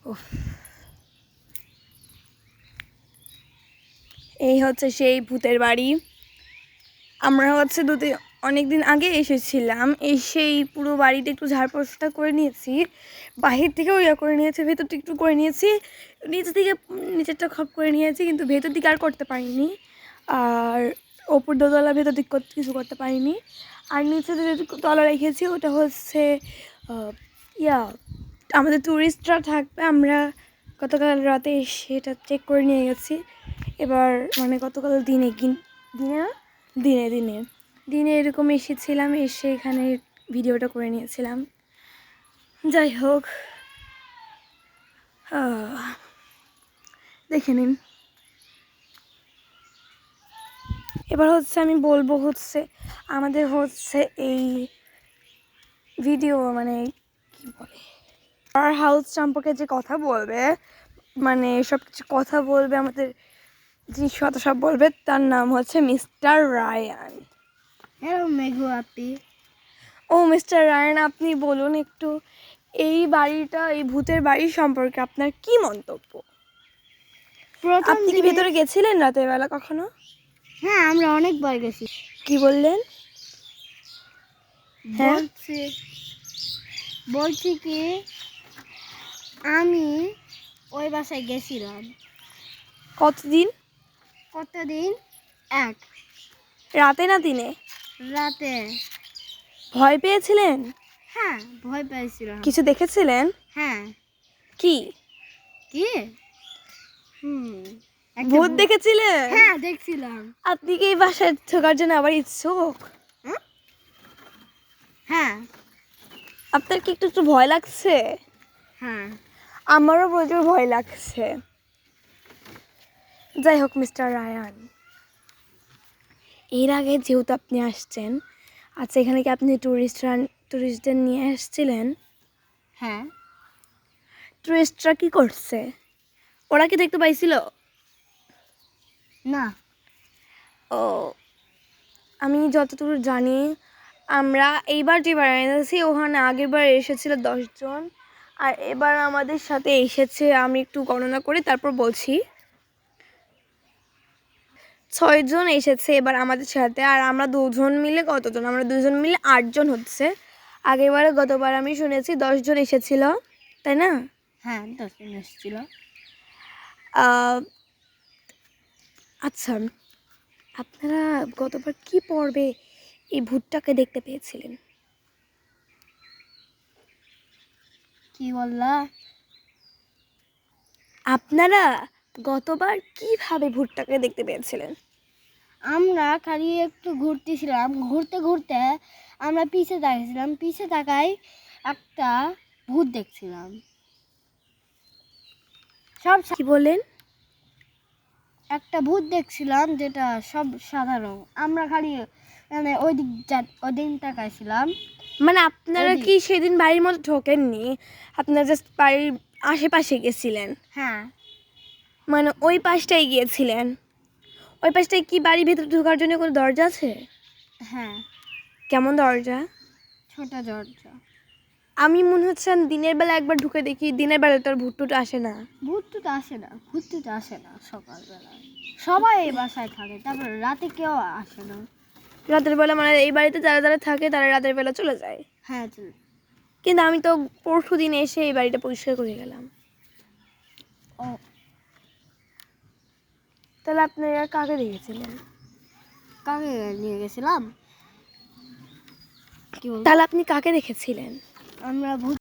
উফ, এই হচ্ছে সেই ভূতের বাড়ি। আমরা হচ্ছে অনেকদিন আগে এসেছিলাম, এসেই পুরো বাড়িটা একটু ঝাড় পোছটা করে নিয়েছি, বাহির থেকেও ইয়ে করে নিয়েছি, ভেতরটা একটু করে নিয়েছি, নিচেরটা খপ করে নিয়েছি, কিন্তু ভেতর দিকে আর করতে পারিনি। আর ওপর দোতলা ভেতর দিক কিছু করতে পারিনি। আর নিচে যে তলা রেখেছি ওটা হচ্ছে আমাদের ট্যুরিস্টরা থাকবে, আমরা গতকাল রাতে এসে এটা চেক করে নিয়ে গেছি। এবার মানে গতকাল দিনে দিনে দিনে দিনে এরকম এসেছিলাম, এসে এখানে ভিডিওটা করে নিয়েছিলাম। যাই হোক, দেখে নিন। এবার হচ্ছে আমি বলবো হচ্ছে আমাদের হচ্ছে এই ভিডিও মানে কি বলে পাওয়ার হাউস সম্পর্কে যে কথা বলবে, মানে সব কিছু কথা বলবে, আমাদের জিনিসপত্র সব বলবে, তার নাম হচ্ছে মিস্টার রায়ান। হ্যালো মেঘু আপি। ও মিস্টার রায়ান, আপনি বলুন একটু এই বাড়িটা, এই ভূতের বাড়ি সম্পর্কে আপনার কি মন্তব্য? আপনি কি ভেতরে গেছিলেন রাতের বেলা কখনো? হ্যাঁ, আমরা অনেকবার গেছি। কি বললেন? হ্যাঁ, বলছি কি আমি ওই বাসায় গেছিলাম। কতদিন? এক রাতে না দিনে? রাতে। ভয় পেয়েছিলেন? হ্যাঁ, ভয় পেয়েছিলাম। কিছু দেখেছিলেন? হ্যাঁ। কি কি? ভূত দেখেছিলেন? হ্যাঁ, দেখছিলাম। আপনি কি এই বাসায় ঢোকার জন্য আবার ইচ্ছুক? হ্যাঁ। আপনার কি একটু একটু ভয় লাগছে? হ্যাঁ, আমারও প্রচুর ভয় লাগছে। যাই হোক মিস্টার রায়ান, এর আগে যেহেতু আপনি আসছেন, আচ্ছা এখানে কি আপনি টুরিস্টদের নিয়ে আসছিলেন? হ্যাঁ। টুরিস্টরা কি করছে? ওরা কি দেখতে পাইছিল? না। ও, আমি যতদূর জানি আমরা এইবার যে বাড়ি ওখানে আগের বার এসেছিল 10 জন, আর এবার আমাদের সাথে এসেছে, আমি একটু গণনা করে তারপর বলছি, 6 জন এসেছে এবার আমাদের সাথে। আর আমরা 2 জন মিলে কতজন? আমরা 2 জন মিলে 8 জন হচ্ছে। গতবার আমি শুনেছি 10 জন এসেছিল, তাই না? হ্যাঁ, 10 জন এসেছিল। আচ্ছা, আপনারা গতবার কি পর্বে এই ভূতটাকে দেখতে পেয়েছিলেন? কি বললা? আপনারা গতবার কিভাবে ভূতটাকে দেখতে পেয়েছিলেন? আমরা খালি একটু ঘুরতেছিলাম, ঘুরতে ঘুরতে আমরা পিছে তাকাইছিলাম, পিছে তাকাই একটা ভূত দেখছিলাম। কি বলেন? একটা ভূত দেখছিলাম যেটা সব সাধারণ। আমরা খালি মানে ওই দিন তাকাইছিলাম। মানে আপনারা কি সেদিন বাড়ির মধ্যে ঢোকেননি, আপনারা জাস্ট বাড়ির আশেপাশে গেছিলেন? হ্যাঁ। মানে ওই পাশটাই গিয়েছিলেন? ওই পাশটায় কি বাড়ির ভিতরে ঢোকার জন্য কোনো দরজা আছে? হ্যাঁ। কেমন দরজা? ছোট দরজা। আমি মনে হচ্ছে দিনের বেলা একবার ঢুকে দেখি, দিনের বেলা তোর ভূত টুট আসে না। ভূত টুত আসে না, ভূত টুত আসে না সকালবেলা। সবাই এই বাসায় থাকে, তারপর রাতে কেউ আসে না। রাতের বেলা মানে এই বাড়িতে যারা যারা থাকে তারা রাতের বেলা চলে যায়। হ্যাঁ। কিন্তু আমি তো পরশু দিন এসে এই বাড়িটা পরিষ্কার করে গেলাম। ও, তাহলে আপনারা কাকে দেখেছিলেন? কাকে নিয়ে গেছিলাম? তাহলে আপনি কাকে দেখেছিলেন? আমরা ভূত